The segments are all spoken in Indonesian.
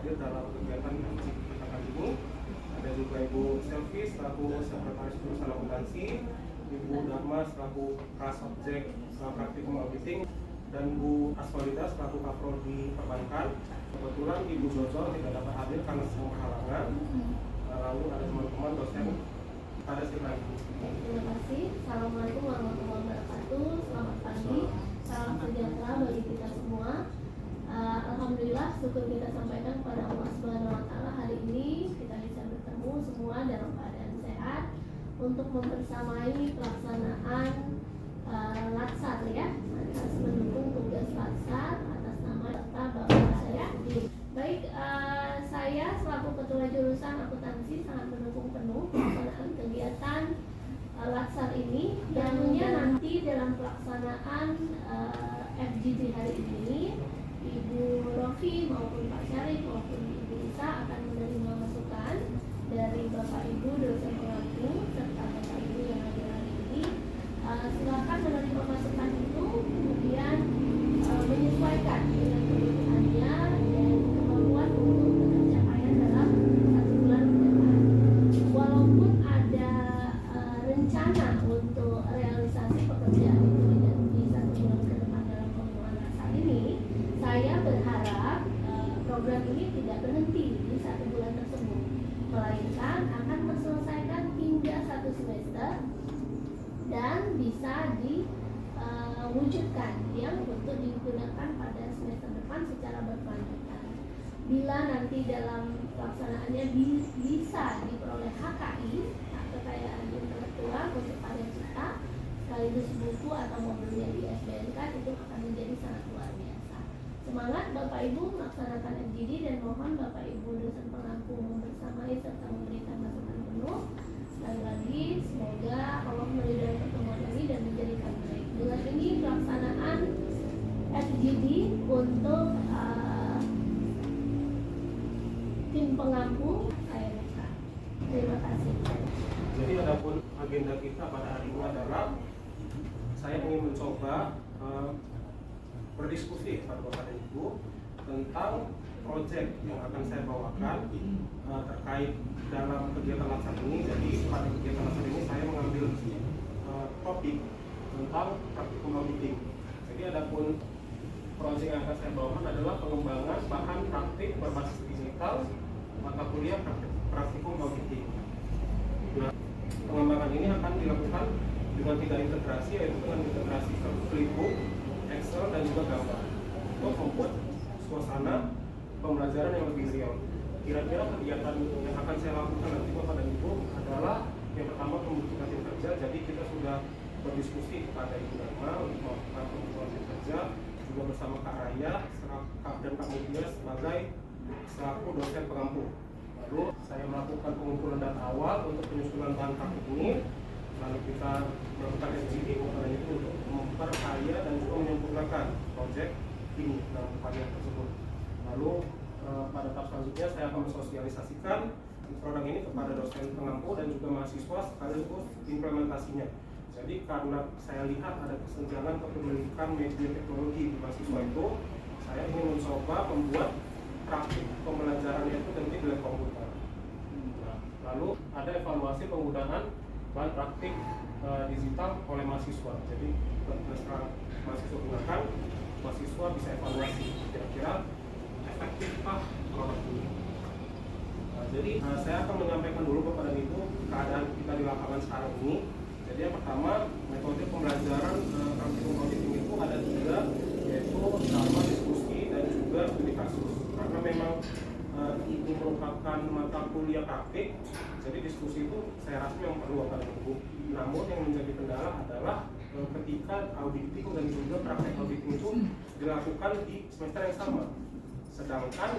hadir dalam kegiatan kita ini. Ada juga Ibu Selvi selaku Sekretaris Jurusan Akuntansi, Ibu Dharma selaku Kas Objek Praktikum Auditing, dan Bu Aswalida selaku Kaprodi Perbankan. Kebetulan Ibu Jojo tidak dapat hadir karena sedang berhalangan. Lalu ada teman-teman dosen. Ada silakan. Terima kasih. Assalamualaikum warahmatullahi wabarakatuh. Selamat pagi. Salam sejahtera bagi kita semua. Alhamdulillah, syukur kita sampaikan kepada Allah Subhanahu Wa Taala, hari ini kita bisa bertemu semua dalam keadaan sehat untuk membersamai pelaksanaan latsar ya, atas mendukung tugas latsar atas nama Bapak saya. Baik, saya selaku Ketua Jurusan Akuntansi sangat mendukung penuh pelaksanaan kegiatan latsar ini. Tentunya nanti dalam pelaksanaan FGD hari ini, Ibu Rofi maupun Pak Syarif maupun Ibu Isa akan menerima masukan dari Bapak Ibu dosen pengampu serta Bapak Ibu yang hadir hari ini. Silakan menerima masukan itu, kemudian menyesuaikan dengan kebutuhannya dan kemampuan untuk pencapaian dalam 1 bulan ke depan. Walaupun ada rencana untuk realisasi pekerjaan itu di 1 bulan ke depan dalam pengembangan latsar ini, saya berharap program ini tidak berhenti di 1 bulan tersebut, melainkan akan terselesaikan hingga 1 semester dan bisa diwujudkan yang untuk digunakan pada semester depan secara berkelanjutan. Bila nanti dalam pelaksanaannya bisa diperoleh HKI, hak kekayaan intelektual untuk karya cipta, sekaligus buku atau mobilnya di SBNK, itu akan menjadi sangat luar biasa. Semangat Bapak Ibu melaksanakan FGD dan mohon Bapak Ibu dosen pengampu membersamai serta memberikan masukan penuh. Sekali lagi, semoga Allah meridai pertemuan ini dan menjadikan baik. Dengan ini pelaksanaan FGD untuk tim pengampu saya buka. Terima kasih. Jadi adapun agenda kita pada hari ini adalah saya ingin mencoba berdiskusi kepada Bapak dan Ibu tentang proyek yang akan saya bawakan terkait dalam kegiatan latsar ini. Jadi pada kegiatan latsar ini saya mengambil topik tentang praktikum auditing. Jadi adapun proyek yang akan saya bawakan adalah pengembangan bahan praktik berbasis digital mata kuliah praktikum auditing. Nah, pengembangan ini akan dilakukan dengan 3 integrasi, yaitu dengan integrasi Flipbook, Excel, dan juga gambar untuk membuat suasana pembelajaran yang lebih real. Kira-kira kegiatan yang akan saya lakukan nanti Bapak dan Ibu adalah yang pertama pembentukan tim kerja. Jadi kita sudah berdiskusi kepada Ibu Dharma untuk melakukan pembentukan tim kerja, juga bersama Kak Raya dan Kak Mutia sebagai selaku dosen pengampu. Lalu saya melakukan pengumpulan data awal untuk penyusunan bahan praktik ini. Lalu kita melakukan FGD itu untuk memperkaya dan juga menyempurnakan proyek ini dalam upaya tersebut. Lalu pada tahap selanjutnya saya akan mensosialisasikan produk ini kepada dosen pengampu dan juga mahasiswa sekaligus implementasinya. Jadi karena saya lihat ada kesenjangan kepemilikan media teknologi di mahasiswa itu, saya ingin mencoba membuat praktik pembelajarannya itu nanti di komputer. Nah, lalu ada evaluasi penggunaan bahan praktik digital oleh mahasiswa. Jadi setelah mahasiswa gunakan, mahasiswa bisa evaluasi kira-kira efektifkah produk ini. Jadi saya akan menyampaikan dulu kepada Ibu keadaan kita di lapangan sekarang ini. Jadi yang pertama, metode pembelajaran praktikum auditing itu ada 3, yaitu pertama diskusi dan juga studi kasus. Karena memang ini merupakan mata kuliah praktik, jadi diskusi itu saya rasa memang perlu Bapak dan Ibu. Namun yang menjadi kendala adalah ketika auditing dan juga praktek auditing itu dilakukan di semester yang sama. Sedangkan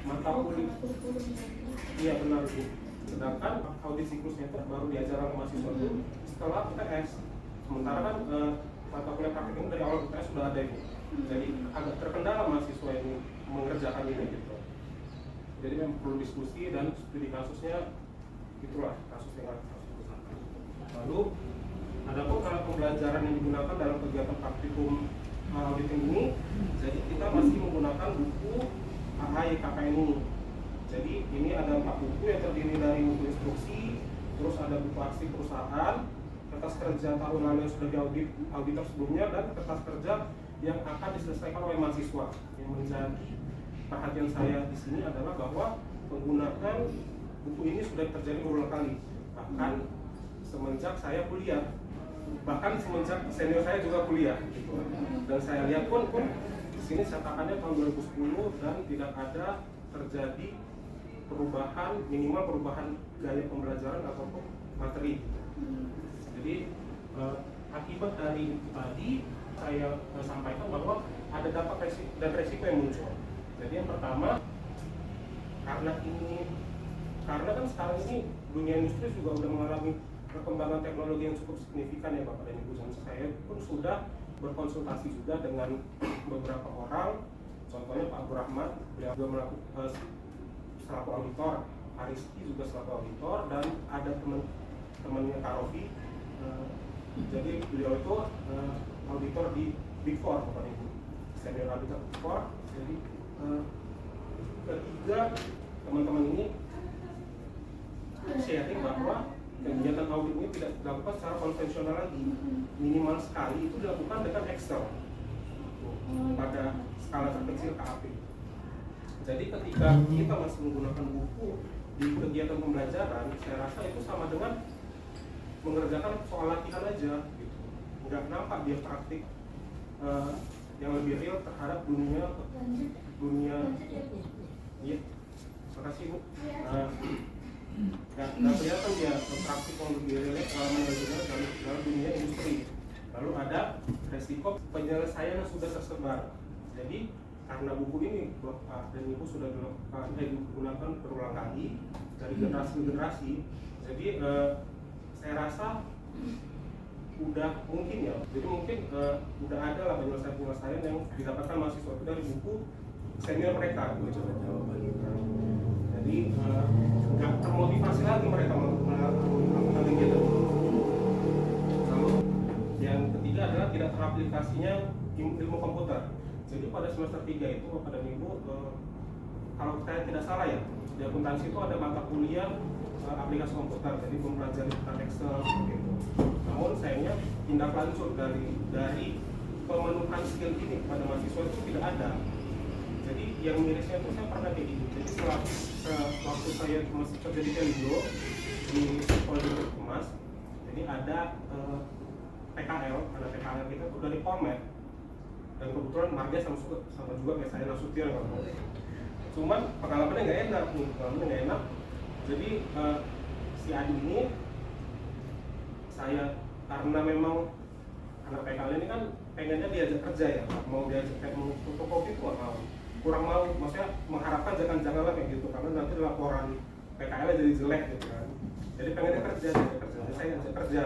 mata kuliah, iya benar Bu. Sedangkan audit siklusnya itu baru diajarkan ke mahasiswa itu setelah UTS. Sementara kan mata kuliah praktik ini dari awal UTS sudah ada Ibu. Jadi agak terkendala mahasiswa ini mengerjakan ini gitu. Jadi memang perlu diskusi dan studi kasusnya, itulah kasus yang harus diusahakan. Lalu adapun alat pembelajaran yang digunakan dalam kegiatan praktikum auditing ini, jadi kita masih menggunakan buku KKNI. Jadi ini ada 4 buku yang terdiri dari buku instruksi, terus ada buku aksi perusahaan, kertas kerja tahun lalu yang sudah diaudit auditor sebelumnya, dan kertas kerja yang akan diselesaikan oleh mahasiswa. Yang menjadi perhatian saya di sini adalah bahwa penggunaan buku ini sudah terjadi berulang kali, bahkan semenjak saya kuliah, bahkan semenjak senior saya juga kuliah gitu. Dan saya lihat pun di sini cetakannya tahun 2010 dan tidak ada terjadi perubahan, minimal perubahan gaya pembelajaran ataupun materi. Jadi akibat dari tadi saya sampaikan bahwa ada dampak dan resiko yang muncul. Jadi yang pertama, karena kan sekarang ini dunia industri juga sudah mengalami perkembangan teknologi yang cukup signifikan ya Bapak dan Ibu. Dan saya pun sudah berkonsultasi juga dengan beberapa orang, contohnya Pak Abdul Rahman, beliau juga melakukan selaku auditor, Ariski juga selaku auditor, dan ada temannya Kak Rofi. Jadi beliau itu auditor di Big Four Bapak Ibu, senior auditor Big Four. Jadi ketiga teman-teman ini sharing bahwa kegiatan audit ini tidak dilakukan secara konvensional lagi, minimal sekali itu dilakukan dengan Excel pada skala terkecil KAP. Jadi ketika kita masih menggunakan buku di kegiatan pembelajaran, saya rasa itu sama dengan mengerjakan soal latihan aja gitu. Nggak nampak dia praktik yang lebih real terhadap dunia. Iya, terima kasih Bu. Nggak kelihatan dia praktik yang lebih real dalam dunia industri. Lalu ada resiko penyelesaian yang sudah tersebar. Jadi karena buku ini Bapak dan Ibu sudah digunakan berulang kali dari generasi ke generasi, jadi saya rasa udah mungkin ya. Jadi mungkin udah ada lah penyelesaian yang didapatkan mahasiswa itu dari buku senior mereka. Jadi nggak termotivasi lagi mereka melakukan kegiatan. Lalu yang ketiga adalah tidak teraplikasinya ilmu komputer. Jadi pada semester 3 itu Bapak dan Ibu, kalau saya tidak salah ya, di akuntansi itu ada mata kuliah aplikasi komputer, jadi mempelajari tentang Excel seperti itu. Namun sayangnya tindak lanjut dari pemenuhan skill ini kepada mahasiswa itu tidak ada. Jadi yang mirisnya itu saya pernah kayak gitu. Jadi setelah waktu saya masih kerja di Pelindo di Polri Humas, jadi ada PKL, ada PKL kita itu dari Polmed. Dan kebetulan Marga sama juga kayak saya Nasution ngomong. Cuman pengalamannya nggak enak. Jadi si Adi ini saya karena memang anak PKL ini kan pengennya diajak kerja ya, mau diajak kayak mau fotokopi itu kurang mau, maksudnya mengharapkan janganlah kayak gitu karena nanti laporan PKL jadi jelek gitu kan. Jadi pengennya kerja, jadi saya ajak kerja.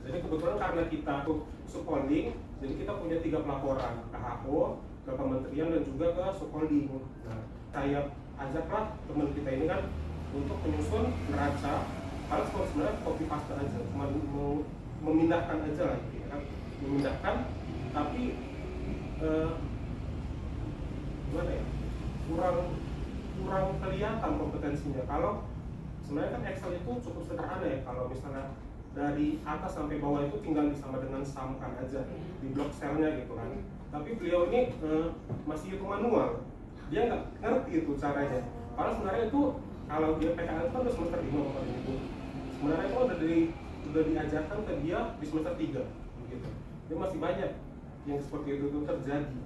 Jadi kebetulan karena kita tuh subholding, jadi kita punya 3 pelaporan ke HO, ke kementerian dan juga ke subholding. Nah, saya ajaklah teman kita ini kan untuk menyusun neraca, karena sebenarnya copy paste aja, cuma mau memindahkan aja lah gitu kan, memindahkan, tapi gimana ya, kurang kelihatan kompetensinya. Kalau sebenarnya kan Excel itu cukup sederhana ya, kalau misalnya dari atas sampai bawah itu tinggal disama dengan samkan aja di blok selnya gitu kan. Tapi beliau ini masih itu manual, dia nggak ngerti itu caranya. Kalau sebenarnya itu kalau dia PKL itu kan udah semester 5 Bapak dan Ibu. Sebenarnya itu udah diajarkan ke dia di semester 3 gitu. Dia masih banyak yang seperti itu tuh terjadi.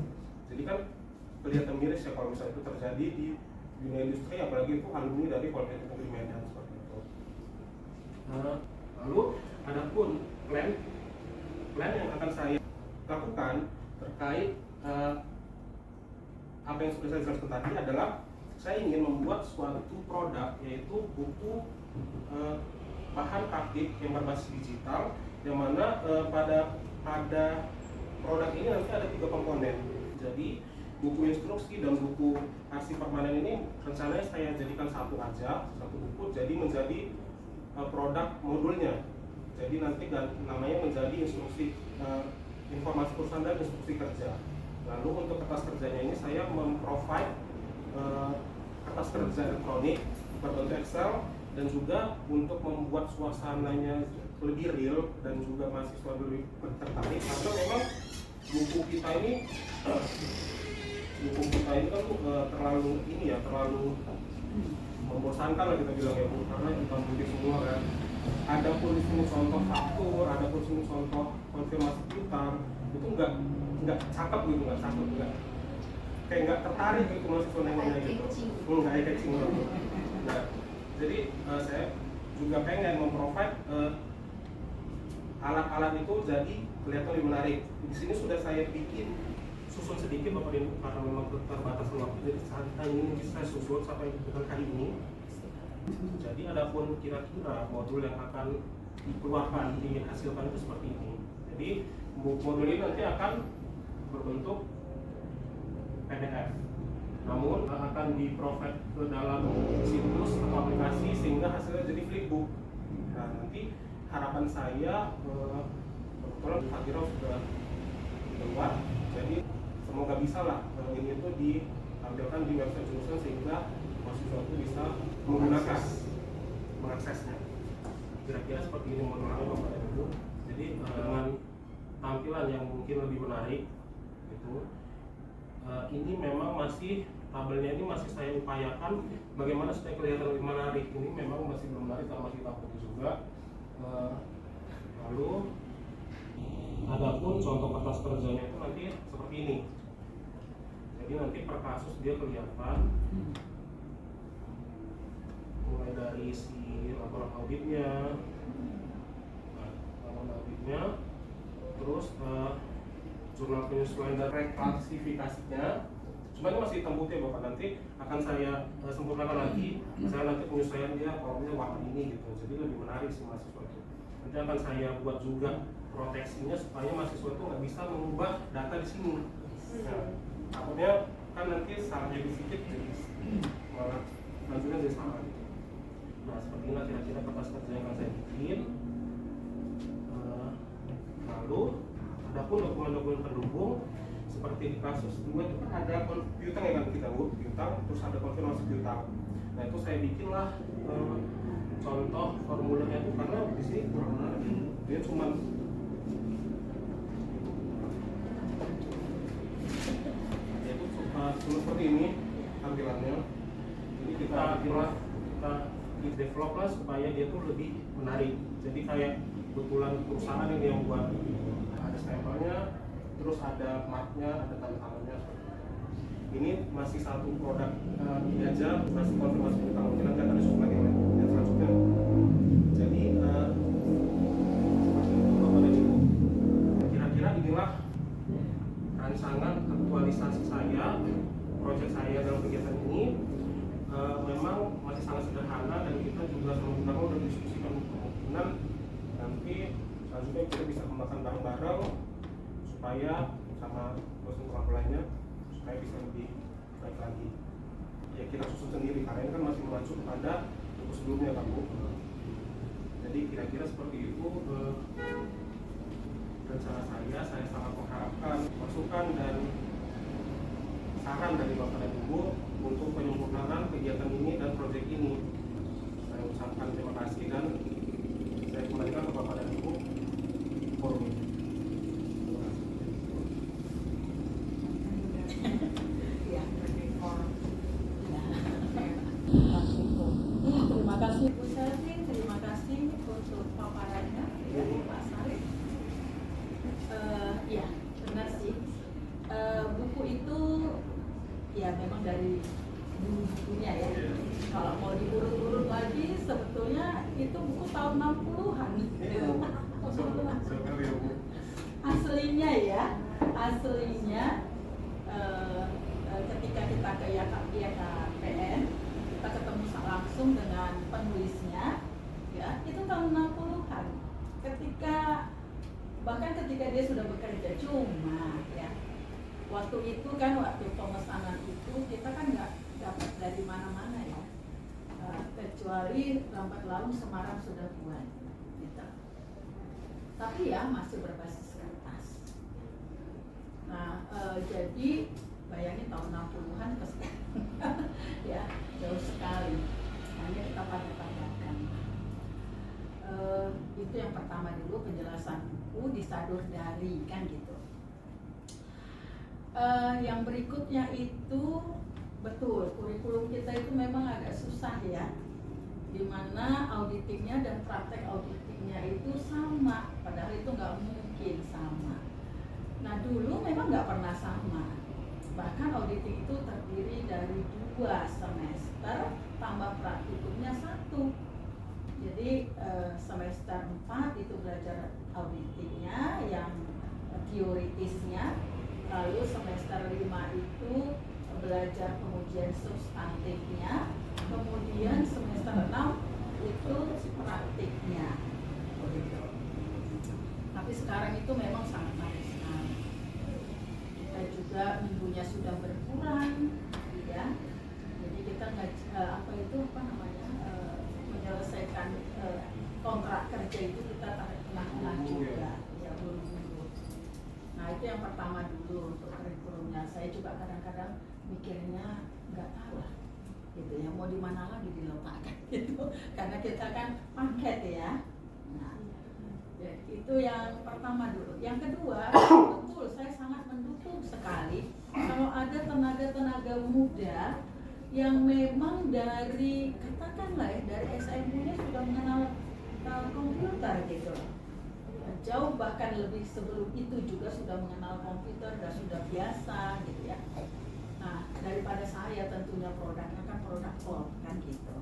Jadi kan kelihatan miris ya kalau misalnya itu terjadi di dunia industri, apalagi itu alumni dari Politeknik Negeri Medan seperti itu. Lalu ada pun plan yang akan saya lakukan terkait apa yang sudah saya jelaskan tadi adalah saya ingin membuat suatu produk, yaitu buku bahan praktik yang berbasis digital, yang mana pada produk ini nanti ada 3 komponen. Jadi buku instruksi dan buku arsip permanen ini rencananya saya jadikan satu buku, jadi menjadi produk modulnya. Jadi nanti namanya menjadi instruksi informasi perusahaan dan instruksi kerja. Lalu untuk kertas kerjanya ini saya memprovide kertas kerja elektronik berbentuk Excel, dan juga untuk membuat suasananya lebih real dan juga mahasiswa lebih tertarik, karena memang buku kita ini kan terlalu membosankan lah kita bilang ya Bu, karena hitam putih semua kan. Ada pun di sini contoh faktur, ada pun di sini contoh konfirmasi piutang, itu nggak cakep gitu, kayak nggak tertarik gitu mahasiswa nengoknya gitu, nggak eye catching gitu. Nah, jadi saya juga pengen memprovide alat-alat itu jadi kelihatan lebih menarik. Di sini sudah saya bikin susun sedikit Bapak dan Ibu, karena memang terbatas waktu, jadi saat ini saya susun sampai dengan kali ini. Jadi adapun kira-kira modul yang akan dikeluarkan, dihasilkan itu seperti ini. Jadi modul ini nanti akan berbentuk PDF, namun akan di-provide ke dalam situs atau aplikasi sehingga hasilnya jadi flipbook. Nah, nanti harapan saya kebetulan Fakira sudah keluar, jadi semoga bisa lah ini itu ditampilkan di website jurusan sehingga mahasiswa itu bisa mengaksesnya. Kira-kira seperti ini modulnya Bapak dan Ibu. Jadi dengan tampilan yang mungkin lebih menarik itu, ini memang masih tabelnya ini masih saya upayakan bagaimana supaya kelihatan lebih menarik. Ini memang masih belum menarik karena masih hitam putih juga. Lalu adapun contoh kertas kerjanya itu nanti seperti ini. Jadi nanti per kasus dia kelihatan, mulai dari si laporan auditnya, terus jurnal penyesuaian dan reklasifikasinya. Cuma ini masih hitam putih Bapak, nanti akan saya sempurnakan lagi. Saya nanti penyesuaian dia kolomnya warna ini gitu, jadi lebih menarik sih mahasiswa itu. Nanti akan saya buat juga proteksinya supaya mahasiswa itu nggak bisa mengubah data di sini. Nah, takutnya kan nanti salahnya sedikit jadi malah lanjutnya jadi salah gitu. Nah, seperti ini kira-kira kertas kerja yang akan saya bikin. Lalu adapun dokumen-dokumen pendukung seperti di kasus 2 itu kan ada piutang ya kan, kita piutang, terus ada konfirmasi piutang. Nah, itu saya bikinlah contoh formulanya itu, karena di sini kurang menarik. Dia cuma seperti ini tampilannya. Jadi kita develop lah supaya dia tuh lebih menarik. Jadi kayak kebetulan perusahaan ini yang buat, ada stempelnya, terus ada marknya, ada tanda tangannya. Ini masih satu produk ini aja, masih konfirmasi piutang, mungkin nanti akan disebut lagi yang selanjutnya. Jadi seperti itu Bapak dan Ibu. Kira-kira inilah rancangan aktualisasi saya, proyek saya dalam kegiatan ini. Memang masih sangat sederhana dan kita juga sama-sama udah diskusikan kemungkinan nanti selanjutnya kita bisa kembangkan bareng-bareng supaya sama dosen lainnya supaya bisa lebih baik lagi. Ya kita susun sendiri karena ini kan masih mengacu kepada buku sebelumnya Pak Bu. Jadi kira-kira seperti itu rencana saya sangat mengharapkan masukan dan saran dari Bapak dan Ibu untuk penyempurnaan kegiatan ini dan proyek ini. Saya ucapkan terima kasih dan saya kembalikan ke Bapak dan Ibu forum ini. Terima kasih Bu Selvi, terima kasih untuk paparannya ya Pak Sarif. Ya benar sih, buku itu ya memang dari bukunya ya. Kalau mau diurut-urut lagi sebetulnya itu buku tahun 60-an. Aslinya ya, ketika kita ke IKPN, kita ketemu langsung dengan penulisnya, ya itu tahun 60-an. Bahkan ketika dia sudah bekerja, cuma ya waktu itu kan waktu pemesanan itu kita kan nggak dapat dari mana-mana ya, kecuali lambat laun Semarang sudah buat gitu. Tapi ya masih berbasis kertas. Nah jadi bayangin tahun 60-an ke sekarang ya jauh sekali, hanya kita padat-padatkan. Itu yang pertama dulu, penjelasan buku disadur dari kan gitu. Yang berikutnya itu betul kurikulum kita itu memang agak susah ya, dimana auditingnya dan praktek auditingnya itu sama, padahal itu nggak mungkin sama. Nah dulu memang nggak pernah sama, bahkan auditing itu terdiri dari 2 semester tambah praktikumnya 1. Jadi semester 4 itu belajar auditingnya yang teoritisnya, lalu semester 5 itu belajar pengujian substantifnya, kemudian semester 6 itu praktiknya. Tapi sekarang itu memang sangat bagus sekali. Kita juga minggunya sudah berkurang, ya. Jadi kita menyelesaikan kontrak kerja itu kita tengah-tengah juga, ya buru-buru. Nah itu yang pertama dulu untuk kurikulumnya. Saya juga kadang-kadang mikirnya nggak tahu lah, gitu ya, mau di mana lagi diletakkan gitu, karena kita kan paket ya. Nah, ya, itu yang pertama dulu. Yang kedua, betul saya sangat mendukung sekali kalau ada tenaga-tenaga muda yang memang dari katakanlah ya dari SMU-nya sudah mengenal komputer gitu. Jauh bahkan lebih sebelum itu juga sudah mengenal komputer dan sudah biasa gitu ya. Nah, daripada saya tentunya produknya kan produk pop kan gitu.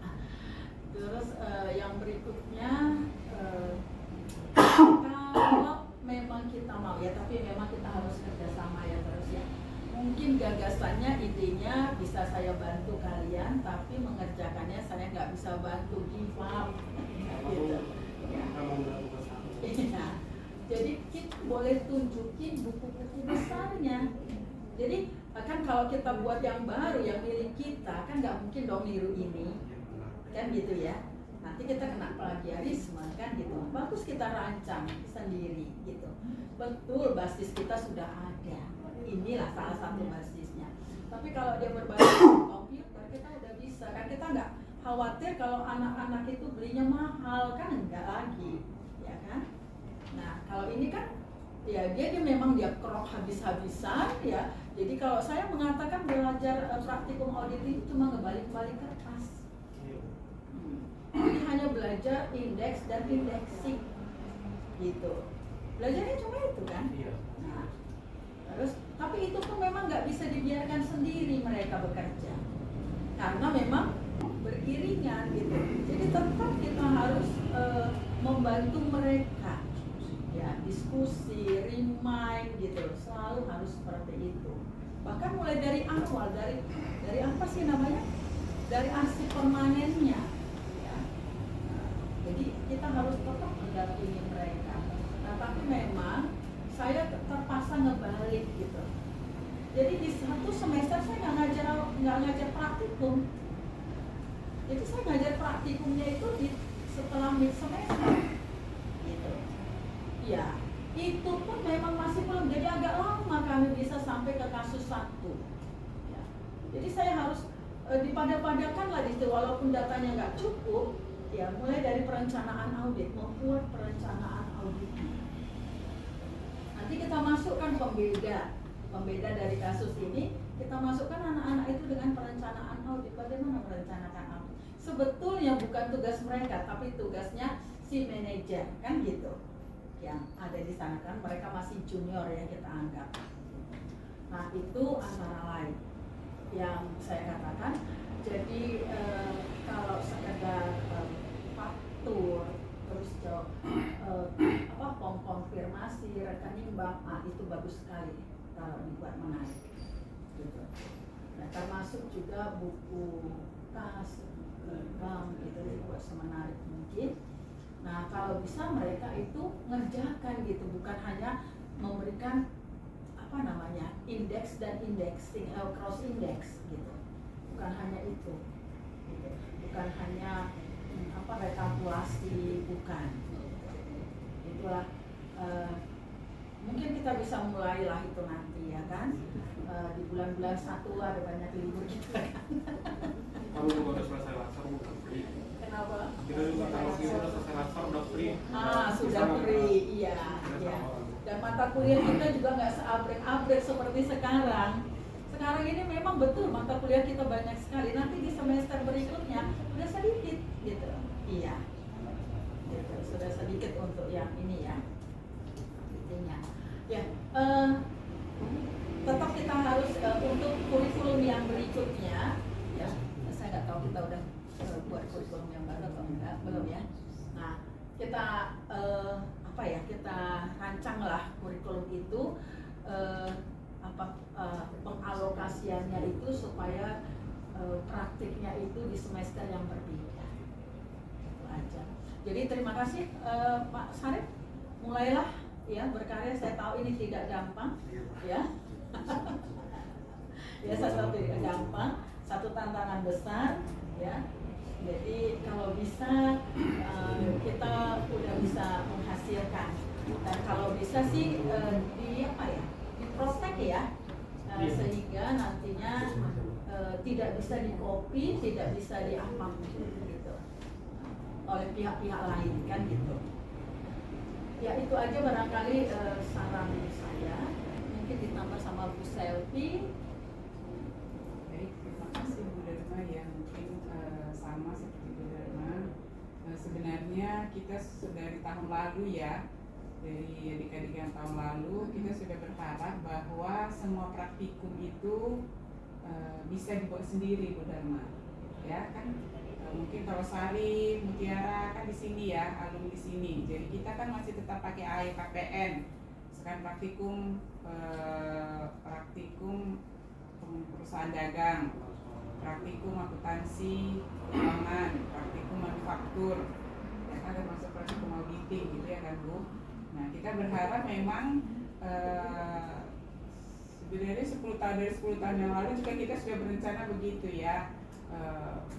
Nah, terus yang berikutnya kalau memang kita mau ya, tapi memang kita harus kerjasama ya terus ya. Mungkin gagasannya, idenya bisa saya bantu kalian, tapi mengerjakannya saya nggak bisa bantu, give up gitu. Ya. Iya. Jadi kita boleh tunjukin buku-buku besarnya. Jadi kan kalau kita buat yang baru, yang milik kita, kan nggak mungkin dong niru ini, kan gitu ya. Nanti kita kena plagiarisme kan gitu. Bagus kita rancang sendiri gitu. Betul, basis kita sudah ada. Inilah salah satu basisnya. Tapi kalau dia berbasis komputer, kita udah bisa kan, kita nggak khawatir kalau anak-anak itu belinya mahal kan, enggak lagi, ya kan? Nah kalau ini kan ya dia memang dia kerok habis-habisan ya. Jadi kalau saya mengatakan belajar praktikum auditing itu cuma ngebalik-balik kertas. Jadi hanya belajar indeks dan indexing gitu. Belajarnya cuma itu kan. Nah, terus tapi itu pun memang nggak bisa dibiarkan sendiri mereka bekerja, karena memang beriringan gitu. Jadi tetap kita harus membantu mereka ya, diskusi, remind gitu, selalu harus seperti itu. Bahkan mulai dari awal, dari apa sih namanya, dari arsip permanennya ya. Jadi kita harus tetap mendampingi mereka. Nah tapi memang saya terpaksa ngebalik gitu. Jadi di 1 semester saya nggak ngajar praktikum. Jadi saya ngajar praktikumnya itu setelah mid semester gitu. Ya, itu pun memang masih belum, jadi agak lama kami bisa sampai ke kasus 1 ya. Jadi saya harus dipadat-padatkan lah di situ, walaupun datanya nggak cukup ya, mulai dari perencanaan audit, membuat perencanaan audit. Nanti kita masukkan pembeda dari kasus ini, kita masukkan anak-anak itu dengan perencanaan audit. Bagaimana merencanakan audit? Sebetulnya bukan tugas mereka, tapi tugasnya si manajer kan gitu, yang ada di sana kan, mereka masih junior ya kita anggap. Nah itu antara lain yang saya katakan. Jadi kalau sekedar faktur terus konfirmasi rekening bank, itu bagus sekali kalau dibuat menarik gitu. Nah termasuk juga buku kas, bank itu dibuat semenarik mungkin. Nah kalau bisa mereka itu ngerjakan gitu, bukan hanya memberikan indeks dan indexing, cross index gitu, bukan hanya itu gitu. Bukan hanya rekapitulasi, bukan. Itulah mungkin kita bisa mulailah itu nanti ya kan. Di bulan-bulan 1 ada banyak libur kita kan. Kalau juga udah selesai laser bukan free. Kenapa? Kita juga kalau kita udah selesai laser udah free. Sudah free, iya. Dan mata kuliah kita juga nggak seabrek-abrek seperti sekarang. Sekarang ini memang betul mata kuliah kita banyak sekali. Nanti di semester berikutnya udah sedikit gitu. Iya. Gitu, sudah sedikit untuk yang ini ya. Intinya. Ya, tetap kita harus untuk kurikulum yang berikutnya ya. Saya nggak tahu kita udah buat kurikulum yang baru atau enggak, belum ya. Nah, kita kita rancanglah kurikulum itu pengalokasiannya itu supaya praktiknya itu di semester yang berbeda. Itu aja. Jadi terima kasih Pak Sarif, mulailah ya berkarya. Saya tahu ini tidak gampang ya. Ya, satu tidak gampang, satu tantangan besar ya. Jadi kalau bisa kita udah bisa menghasilkan, dan kalau bisa sih di prospek ya, sehingga nantinya tidak bisa di copy, tidak bisa diapam gitu oleh pihak-pihak lain kan gitu. Ya itu aja barangkali saran saya, mungkin ditambah sama Bu Selvi. Baik, terima kasih Bu Dharma ya. Mungkin sama seperti Bu Dharma, sebenarnya kita sudah dari tahun lalu ya, dari adik-adik yang tahun lalu kita sudah berharap bahwa semua praktikum itu bisa dibuat sendiri Bu Dharma ya kan. Mungkin kalau Sari, Mutiara kan di sini ya, alumni di sini. Jadi kita kan masih tetap pakai AEKPN. Sekarang praktikum perusahaan dagang, praktikum akuntansi keuangan, praktikum manufaktur, ya kan, termasuk praktikum auditing gitu ya kan Bu. Nah kita berharap memang sebenarnya 10 tahun yang lalu juga kita sudah berencana begitu ya.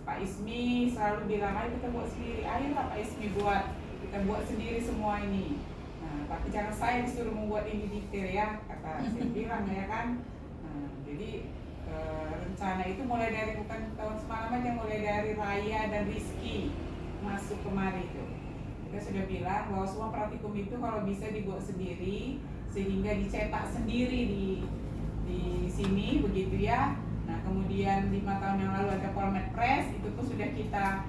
Pak Ismi selalu bilang, ayo kita buat sendiri, ayolah Pak Ismi kita buat sendiri semua ini. Nah, tapi jangan saya disuruh membuat ini detail ya, kata saya bilang ya kan. Nah, jadi rencana itu mulai dari bukan tahun semalam aja, mulai dari Raya dan Rizky masuk kemari itu. Kita sudah bilang bahwa semua praktikum itu kalau bisa dibuat sendiri, sehingga dicetak sendiri di sini begitu ya. Nah kemudian 5 tahun yang lalu ada Polmed Press, itu pun sudah kita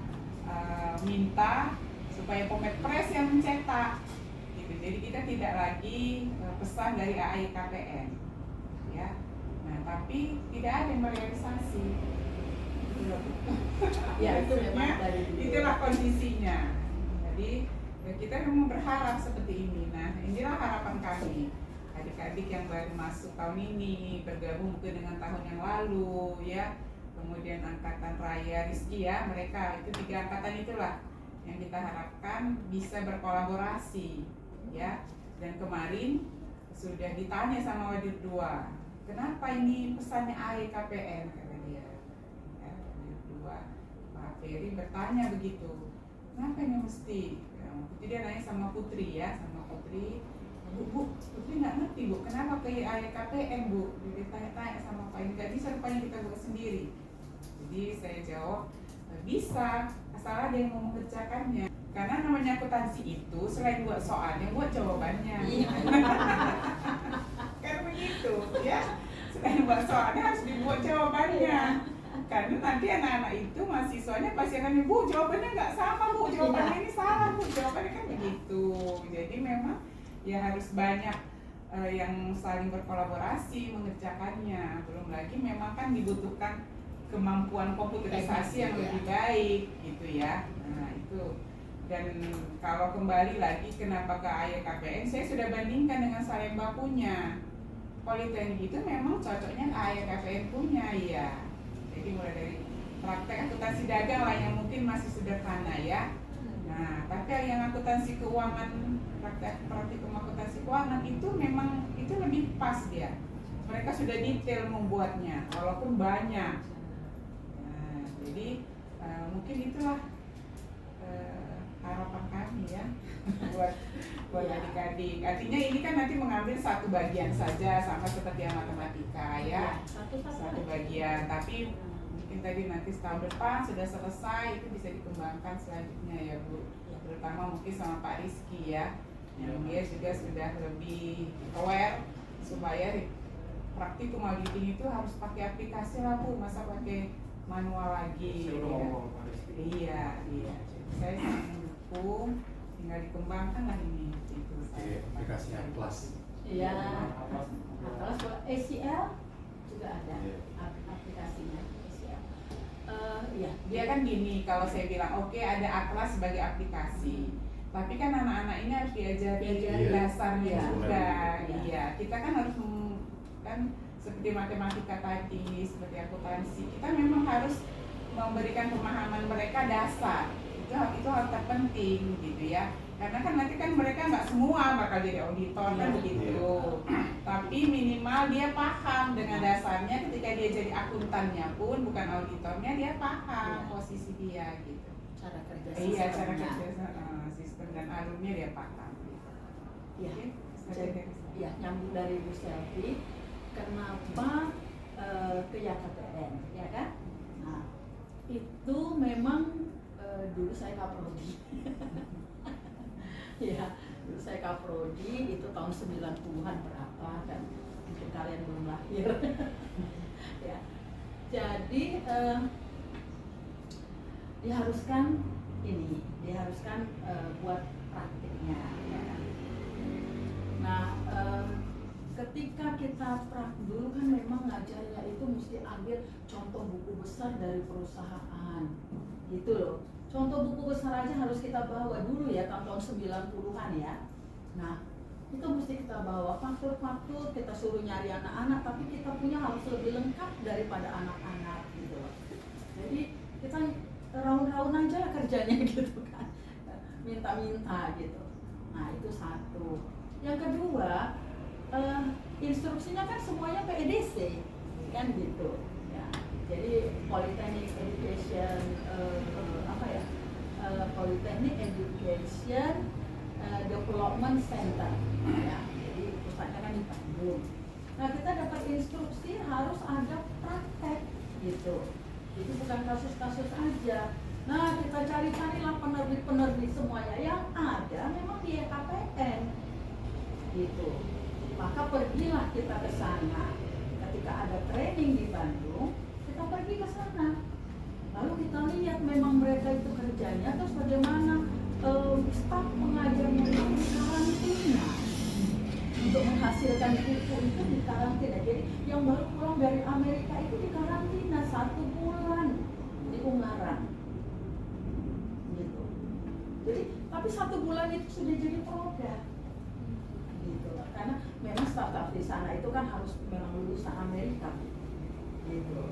minta supaya Polmed Press yang mencetak gitu. Jadi kita tidak lagi pesan dari AIKPN ya. Nah tapi tidak ada yang merealisasi. Ya itu memang dari itulah kondisinya. Jadi kita memang berharap seperti ini. Nah inilah harapan kami, adik-adik yang baru masuk tahun ini bergabung mungkin dengan tahun yang lalu ya, kemudian angkatan Raya Rizky ya, mereka itu 3 angkatan itulah yang kita harapkan bisa berkolaborasi ya. Dan kemarin sudah ditanya sama Wadir 2, kenapa ini pesannya AEKPN, kata dia ya, Wadir 2 Pak Ferry bertanya begitu, kenapa ini mesti ya, dia nanya sama Putri ya, sama Putri, Bu, Putri nggak ngerti Bu, kenapa ke AEKPN Bu? Jadi tanya-tanya sama Pak, ini nggak bisa rupanya kita buat sendiri. Jadi saya jawab, bisa, asal ada yang mau mengerjakannya. Karena namanya akuntansi itu selain buat soalnya, buat jawabannya. Kan begitu ya, selain buat soalnya harus dibuat jawabannya. Karena nanti anak-anak itu mahasiswanya pasti akan, Bu jawabannya nggak sama Bu, jawabannya ini salah Bu, jawabannya kan begitu. Jadi memang ya harus banyak yang saling berkolaborasi mengerjakannya. Belum lagi memang kan dibutuhkan kemampuan komputerisasi yang lebih baik gitu ya. Nah itu. Dan kalau kembali lagi kenapa ke AEKPN, saya sudah bandingkan dengan Salemba punya. Politeknik itu memang cocoknya AEKPN punya ya. Jadi mulai dari praktek akuntansi dagang lah yang mungkin masih sederhana ya. Nah, tapi yang akuntansi keuangan, praktikum akuntansi keuangan itu memang itu lebih pas dia. Mereka sudah detail membuatnya, walaupun banyak. Nah, jadi mungkin itulah harapan kami ini ya buat Ya. adik-adik. Artinya ini kan nanti mengambil satu bagian saja sama seperti yang matematika ya. Satu bagian, tapi mungkin tadi nanti setahun depan sudah selesai itu bisa dikembangkan selanjutnya ya Bu. Terutama mungkin sama Pak Rizky ya, yang dia juga sudah lebih aware supaya praktikum auditing itu harus pakai aplikasi lah Bu, masa pakai manual lagi. Saya udah ngomong Pak Rizky. Iya. Saya sangat mendukung, tinggal dikembangkan lah ini. Itu Oke, aplikasi Atlas. Iya. Atlas ACL juga ada aplikasinya ACL. Iya. Dia kan gini, kalau saya bilang oke ada Atlas sebagai aplikasi, tapi kan anak-anak ini harus diajari Diajari. dasarnya Iya. juga. Iya. Iya, kita kan harus kan seperti matematika tadi, seperti akuntansi, kita memang harus memberikan pemahaman mereka dasar. Itu hal terpenting gitu ya. Karena kan nanti kan mereka nggak semua bakal jadi auditor kan Iya. begitu. Tapi minimal dia paham dengan dasarnya ketika dia jadi akuntannya pun bukan auditornya dia paham Iya. posisi dia gitu. Cara kerja Iya, cara sistemnya. kerja sistem dan alurnya dia paham. Iya. Oke, sampai Jadi, dari sana. ya nyambung dari Bu Selvi, kenapa ke YKTN, ya kan? Nah, itu memang dulu saya kaprodi. Ya, dulu saya kaprodi itu tahun 90-an berapa kan? Mungkin kalian belum lahir. Ya. Jadi diharuskan buat praktiknya, ya kan? Nah, ketika kita dulu kan memang ngajarnya itu mesti ambil contoh buku besar dari perusahaan, gitu loh. Contoh buku besar aja harus kita bawa dulu ya, tahun 90-an ya. Nah, itu mesti kita bawa faktur-faktur, kita suruh nyari anak-anak, tapi kita punya harus lebih lengkap daripada anak-anak gitu loh. Jadi kita raun-raun aja kerjanya gitu kan, minta-minta gitu. Nah, itu satu. Yang kedua, instruksinya kan semuanya PEDC kan gitu ya. Jadi Polytechnic Education Polytechnic Education Development Center ya. Jadi pusatnya kan di Bandung. Nah, kita dapat instruksi harus ada praktek gitu. Jadi bukan kasus-kasus aja. Nah, kita cari-carilah penerbit-penerbit semuanya yang ada memang di EKPN gitu. Maka pergilah kita ke sana. Ketika ada training di Bandung, kita pergi ke sana. Lalu kita lihat memang mereka itu kerjanya, terus bagaimana staf pengajarnya itu di karantina untuk menghasilkan buku itu di karantina. Jadi yang baru pulang dari Amerika itu di karantina 1 bulan di Ungaran. Gitu. Jadi tapi 1 bulan itu sudah jadi produk. Gitu. Karena memang staf-staf di sana itu kan harus memang lulusan Amerika gitu.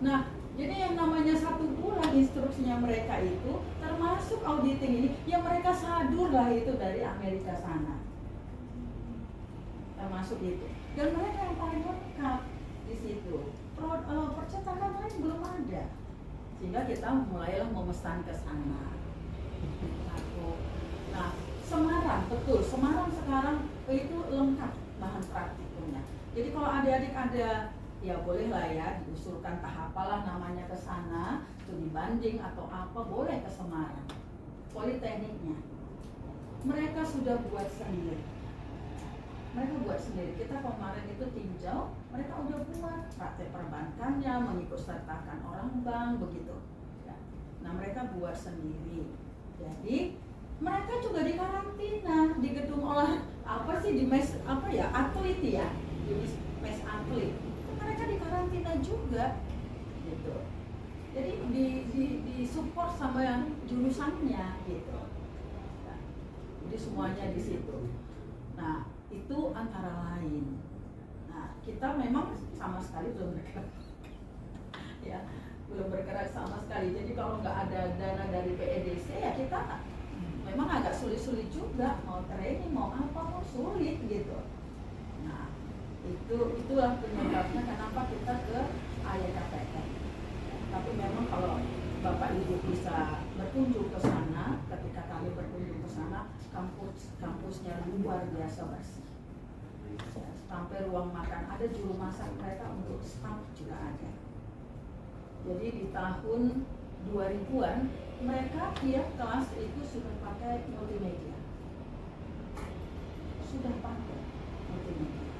Nah, jadi yang namanya 1 bulan instruksinya mereka itu termasuk auditing ini, ya mereka sadur lah itu dari Amerika sana, termasuk itu. Dan mereka yang paling lengkap di situ. Percetakan lain belum ada, sehingga kita mulailah memesan ke sana. Nah, Semarang, betul. Semarang sekarang itu lengkap bahan praktikumnya. Jadi kalau adik-adik ada, ya bolehlah ya diusulkan tahap apalah namanya ke sana, studi banding atau apa, boleh ke Semarang. Politekniknya, mereka sudah buat sendiri. Kita kemarin itu tinjau, mereka udah buat praktek perbankannya, mengikut sertakan orang bank begitu. Ya. Nah, mereka buat sendiri. Jadi mereka juga di karantina di gedung di mes atlet ya, di mes atlet. Mereka di karantina juga, gitu. Jadi di support sama yang jurusannya, gitu. Nah, jadi semuanya di situ. Nah, itu antara lain. Nah, kita memang sama sekali belum bergerak, ya, belum bergerak sama sekali. Jadi kalau nggak ada dana dari PEDC ya kita memang agak sulit-sulit juga, mau training mau apa mau sulit gitu. Nah, itulah penyebabnya kenapa kita ke YKTN. Tapi memang kalau Bapak Ibu bisa berkunjung ke sana, ketika kami berkunjung ke sana, kampusnya luar biasa bersih. Ya, sampai ruang makan ada, juru masak mereka untuk staff juga ada. Jadi di tahun 2000-an mereka tiap kelas itu sudah pakai multimedia. Sudah pakai multimedia.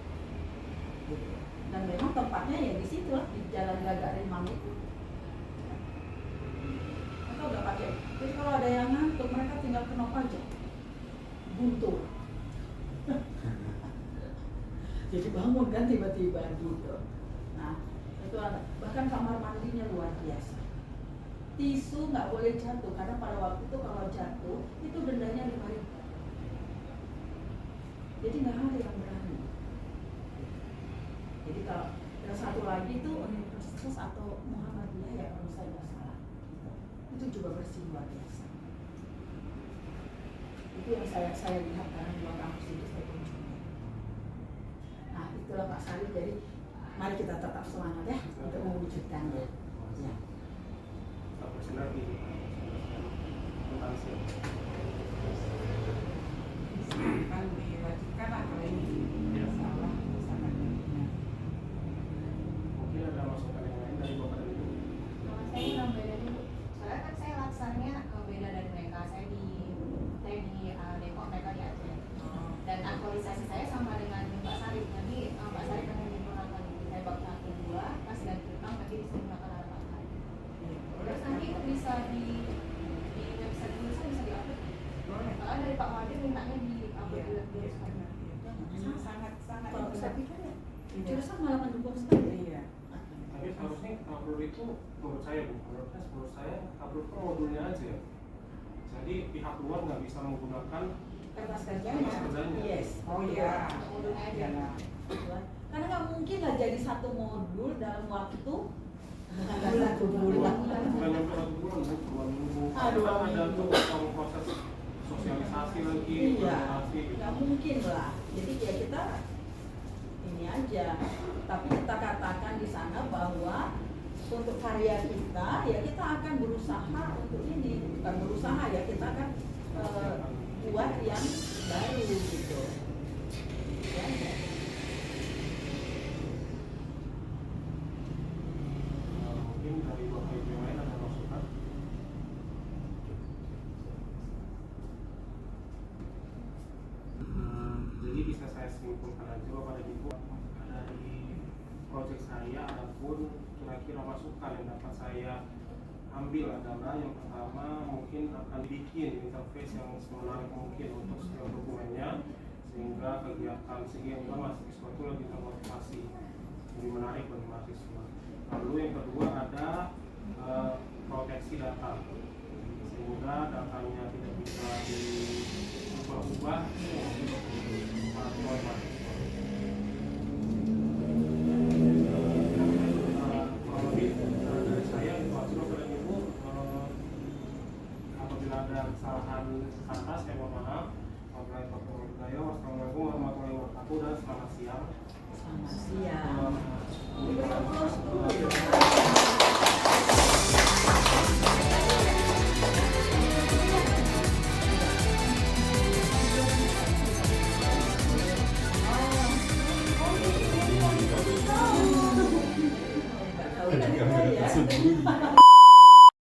Gitu. Dan memang tempatnya ya di situ lah, di Jalan Gagarimang itu. Mereka udah pakai. Jadi kalau ada yang ngantuk mereka tinggal kenop aja. Buntu. Jadi bangun kan tiba-tiba gitu. Nah, itu ada. Bahkan kamar mandinya luar biasa. Tisu nggak boleh jatuh karena pada waktu itu kalau jatuh itu dendanya 5.000. Jadi nggak ada yang berani. Jadi kalau yang satu lagi itu Universitas atau Muhammadiyah ya kalau saya nggak salah, itu juga bersih luar biasa. Itu yang saya lihat karena dua kampus itu saya kunjungi. Nah itulah Pak Sari. Jadi mari kita tetap semangat ya untuk mewujudkannya. Ya. Bersinergi tentang Kan diwajibkan lah kalau ini salah sangat penting. mungkin ada masukan yang lain dari Bapak dan Ibu. Nama saya kurang beda dulu. Soalnya kan saya laksanya beda dari mereka. Saya di Depok, mereka di Aceh. Dan aktualisasi saya sama dengan Pak Sarif. Jadi Pak Sarif yang menggunakan saya bakal kedua, pas ganti utang nanti bisa menggunakan alat Pak Sarif. Terus nanti itu bisa di website Indonesia bisa diupload. Soalnya dari Pak Wadir mintanya di-upload di website. Sangat Kalau saya pikir ya, Iya. jurusan malah mendukung sekali. Iya. Tapi seharusnya upload itu menurut saya Bu, menurut saya upload itu modulnya aja. Jadi pihak luar nggak bisa menggunakan Kertas kerjanya. kerjanya. Yes. Oh iya. Modulnya aja. Iya. Karena nggak mungkin lah jadi satu modul dalam waktu bukan nyampe 1 bulan, Bu, 2 minggu. Aduh, Kan ada minggu. tuh proses sosialisasi lagi, Iya, koordinasi gitu. nggak mungkin lah. Jadi ya kita ini aja. Tapi kita katakan di sana bahwa untuk karya kita, ya kita akan berusaha untuk ini. Bukan berusaha ya, kita akan buat yang baru gitu. Ya, ya. Mungkin dari Bapak Ibu yang lain ada masukan. Jadi bisa saya simpulkan aja Bapak dan Ibu, dari proyek saya ataupun kira-kira masukan yang dapat saya ambil adalah yang pertama mungkin akan bikin interface yang semenarik mungkin untuk setiap dokumennya, sehingga mahasiswa itu lebih termotivasi, lebih menarik bagi mahasiswa. Lalu yang kedua ada proteksi data, sehingga datanya tidak bisa diubah-ubah oleh mahasiswa. Kurang lebih dari saya itu aja Bapak dan Ibu. Apabila ada kesalahan kata saya mohon maaf. Wassalamualaikum warahmatullahi wabarakatuh dan selamat siang. Selamat siang. Tahu kan ya?